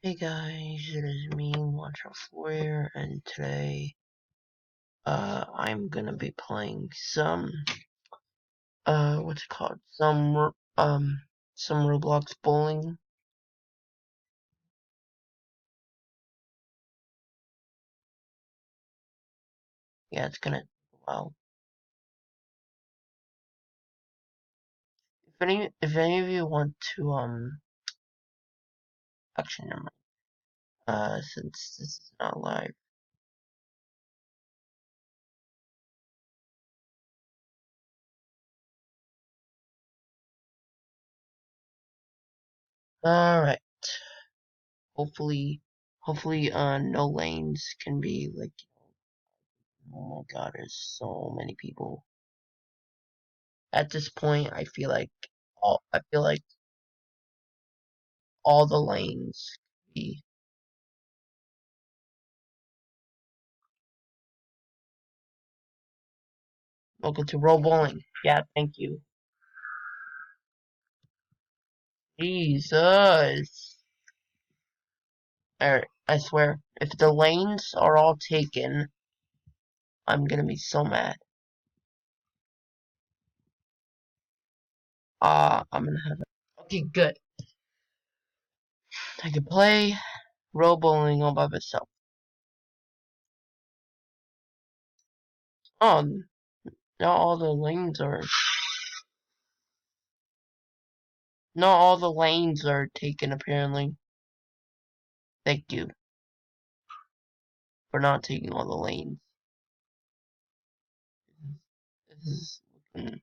Hey guys, it is me, Watch4, and today, I'm gonna be playing some, what's it called? Some Roblox bowling. Yeah, it's gonna take a while. If any of you want to, actually, never mind. Since this is not live. Alright. Hopefully, no lanes can be, like, oh my god, there's so many people. At this point, I feel like all the lanes be. Welcome to Roll Bowling. Yeah, thank you. Jesus. Alright, I swear, if the lanes are all taken, I'm gonna be so mad. I'm gonna have it. Okay, good. I can play Roll Bowling all by myself. Oh, now all the lanes are. Not all the lanes are taken, apparently. Thank you for not taking all the lanes. This is looking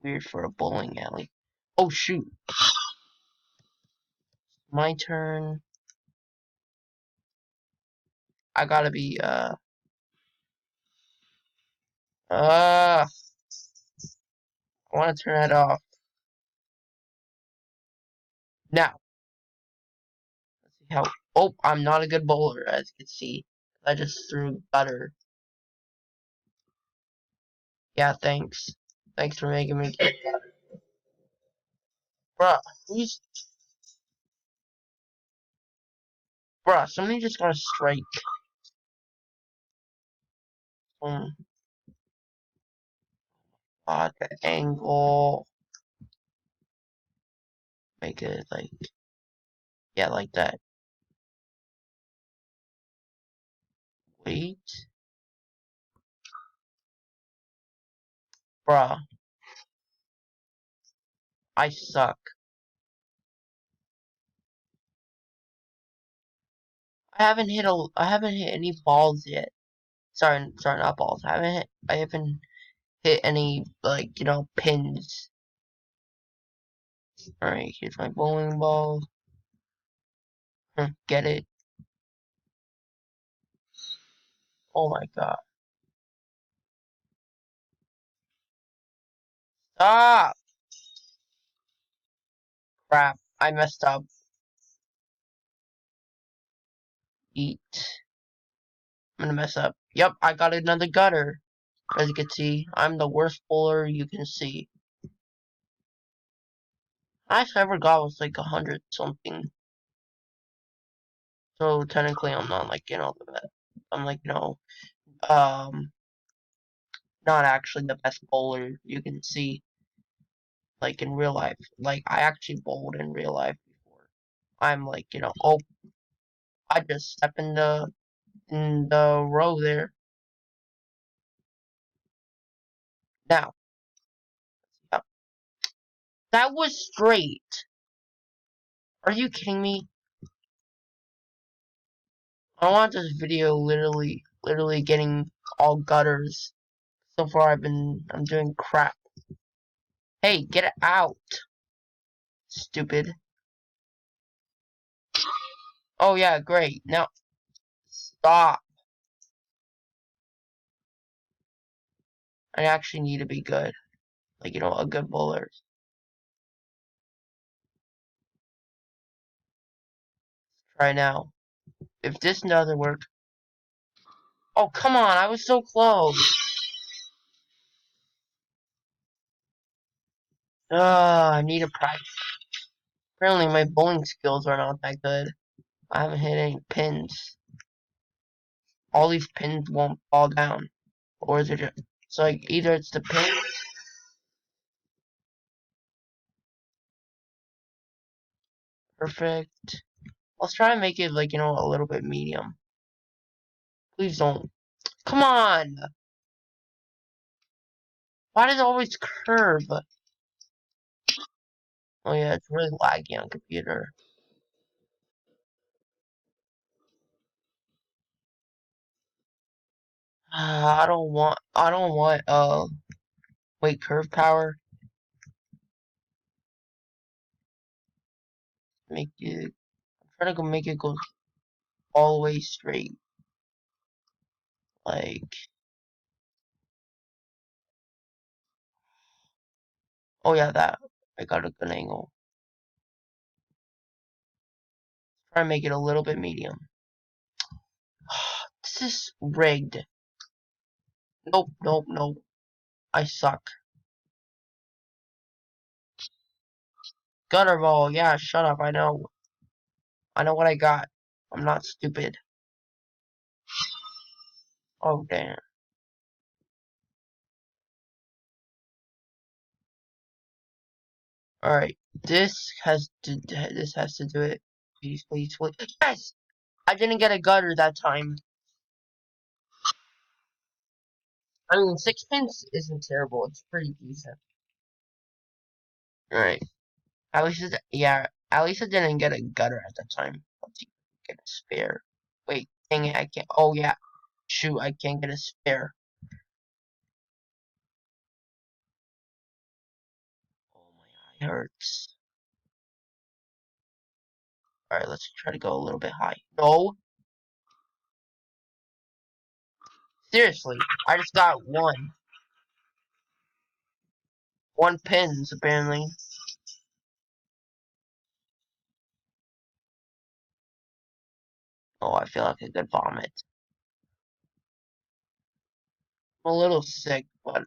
weird for a bowling alley. Oh, shoot. My turn. I gotta be, I wanna turn that off. Now, let's see how. Oh, I'm not a good bowler, as you can see. I just threw butter. Yeah, thanks. Thanks for making me get butter. Bruh, who's. Bruh, somebody just got a strike. Um, the angle. Make it like. Yeah, like that. Wait. Bruh, I suck. I haven't hit any balls yet. Sorry, not balls. I haven't hit any, like, pins. Alright, here's my bowling ball. Get it? Oh my god. Ah! Crap. I messed up. Eat. I'm gonna mess up. Yep, I got another gutter. As you can see, I'm the worst bowler you can see. Highest I ever got was like 100 something. So technically I'm not like, the best. I'm like, not actually the best bowler you can see. Like in real life. Like I actually bowled in real life before. I'm like, oh, I just stepped in the row there. Now, yep. That was straight. Are you kidding me? I want this video literally getting all gutters. So far I'm doing crap. Hey, get it out. Stupid. Oh yeah, great. Now, stop. I actually need to be good. Like, a good bowler. Try now. If this doesn't work. Oh, come on, I was so close. I need to practice. Apparently my bowling skills are not that good. I haven't hit any pins. All these pins won't fall down. Or is it just... So, like, either it's the pin... Perfect. Let's try and make it, like, a little bit medium. Please don't. Come on! Why does it always curve? Oh yeah, it's really laggy on computer. I don't want, wait, curve power? Make it, I'm trying to go make it go all the way straight. Like, oh yeah, that. I got a good angle. Try and make it a little bit medium. This is rigged. Nope, nope, nope. I suck. Gutter ball, yeah, shut up, I know. I know what I got. I'm not stupid. Oh, damn. Alright, this has to do it. Please, please, please. Yes! I didn't get a gutter that time. I mean, 6 pins isn't terrible. It's pretty decent. Alright. At least yeah, at least I didn't get a gutter at that time. Let's see if I can get a spare. Wait, dang it, I can't. Oh, yeah. Shoot, I can't get a spare. Oh, my eye hurts. Alright, let's try to go a little bit high. No! Seriously, I just got one. One pins, apparently. Oh, I feel like I could vomit. I'm a little sick, but,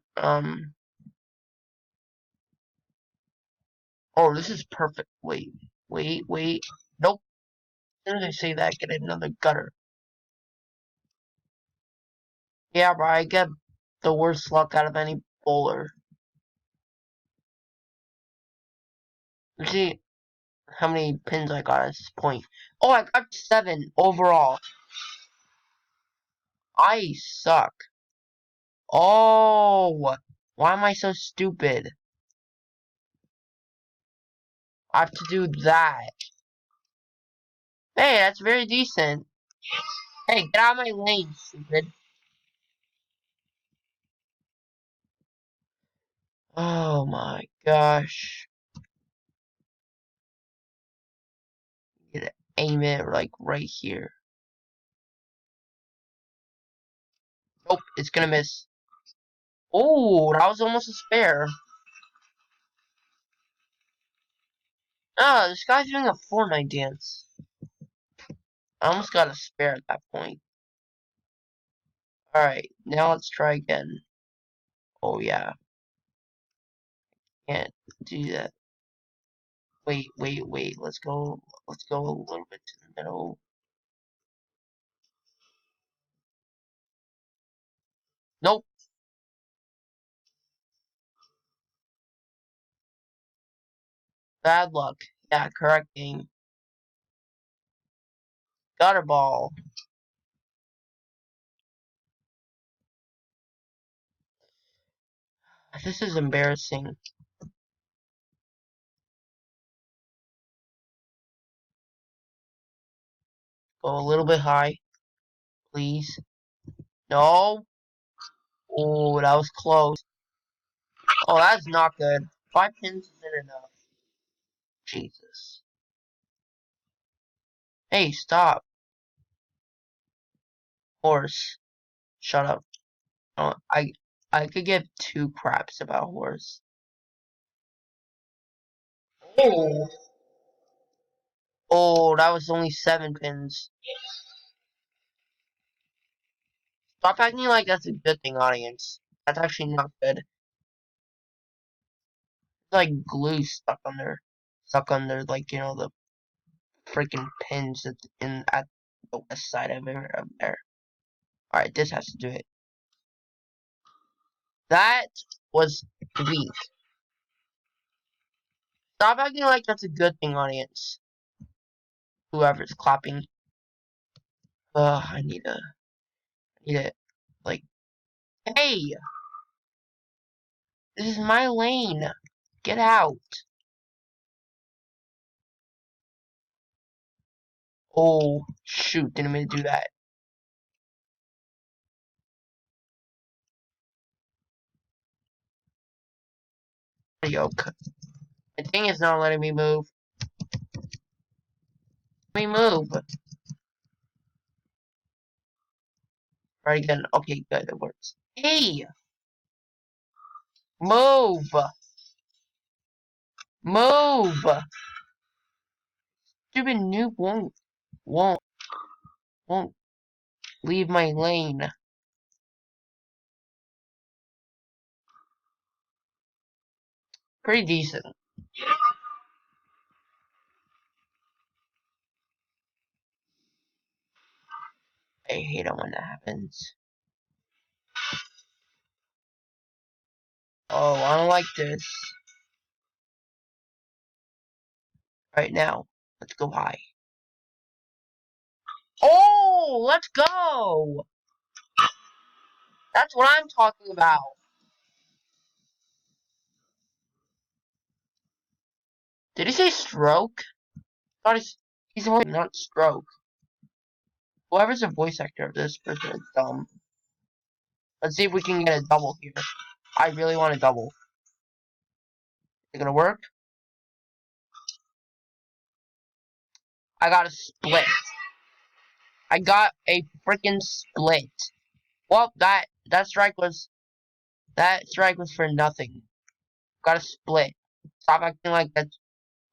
oh, this is perfect. Wait, wait, wait. Nope. As soon as I say that, get another gutter. Yeah, but I get the worst luck out of any bowler. You see how many pins I got at this point. Oh, I got 7 overall. I suck. Oh, why am I so stupid? I have to do that. Hey, that's very decent. Hey, get out of my lane, stupid. Oh my gosh. Get aim it like right here. Nope, it's gonna miss. Oh, that was almost a spare. Ah, this guy's doing a Fortnite dance. I almost got a spare at that point. Alright, now let's try again. Oh yeah, can't do that. Wait, wait, wait. Let's go a little bit to the middle. Nope, bad luck. Yeah, correct game. Gutter ball. This is embarrassing. Go a little bit high, please. No. Oh, that was close. Oh, that's not good. 5 pins isn't enough. Jesus. Hey, stop. Horse. Shut up. Oh, I could give 2 craps about horse. Oh. Oh, that was only 7 pins. Stop acting like that's a good thing, audience. That's actually not good. It's like glue stuck under, like, the freaking pins at the west side of there. Alright, this has to do it. That was weak. Stop acting like that's a good thing, audience. Whoever's clapping. I need it. Like, hey! This is my lane. Get out. Oh, shoot. Didn't mean to do that. Yoke. The thing is not letting me move. Let me move. Right again. Okay, good. It works. Hey! Move! Move! Stupid noob won't leave my lane. Pretty decent. I hate it when that happens. Oh, I don't like this. Right now, let's go high. Oh, let's go! That's what I'm talking about. Did he say stroke? I thought he's not stroke. Whoever's the voice actor of this person is dumb. Let's see if we can get a double here. I really want a double. Is it gonna work? I got a split. I got a freaking split. Well, that strike was for nothing. Got a split. Stop acting like that's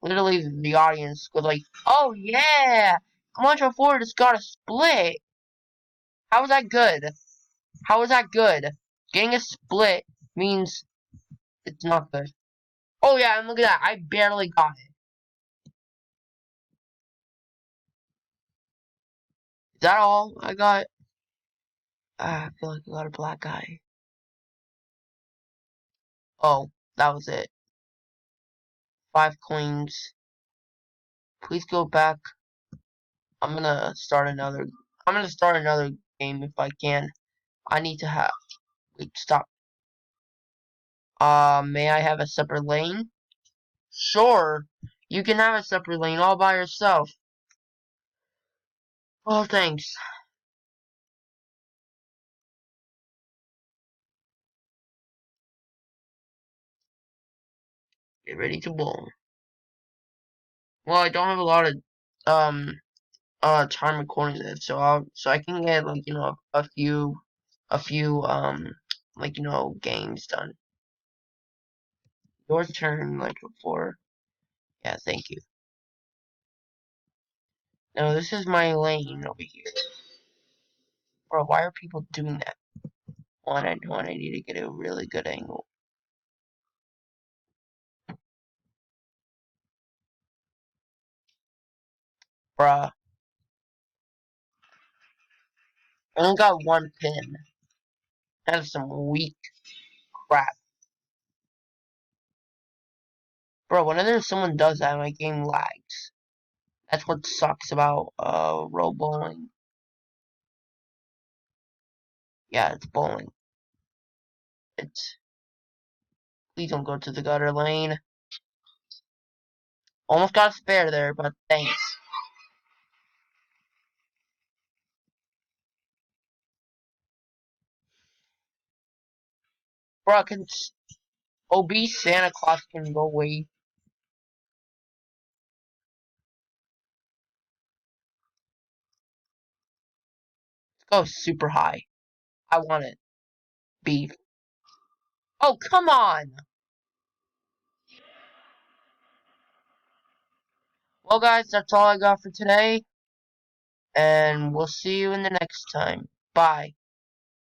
literally the audience was like, oh yeah, Commander Ford just got a split. How was that good? How was that good? Getting a split means it's not good. Oh yeah, and look at that. I barely got it. Is that all I got? I feel like I got a black eye. Oh, that was it. 5 coins. Please go back. I'm gonna start another game if I can. I need to have wait, stop. May I have a separate lane? Sure. You can have a separate lane all by yourself. Oh, thanks. Get ready to bowl. Well, I don't have a lot of um time recording this, so I can get like a few like games done. Your turn, like before. Yeah, thank you. Now this is my lane over here. Bro, why are people doing that? One, I need to get a really good angle. Bruh. I only got 1 pin. That is some weak crap. Bro, whenever someone does that, my game lags. That's what sucks about row bowling. Yeah, it's bowling. It's please don't go to the gutter lane. Almost got a spare there, but thanks. Bro, can obese Santa Claus can go away. Let's go super high. I want it. Beef. Oh, come on! Well, guys, that's all I got for today. And we'll see you in the next time. Bye.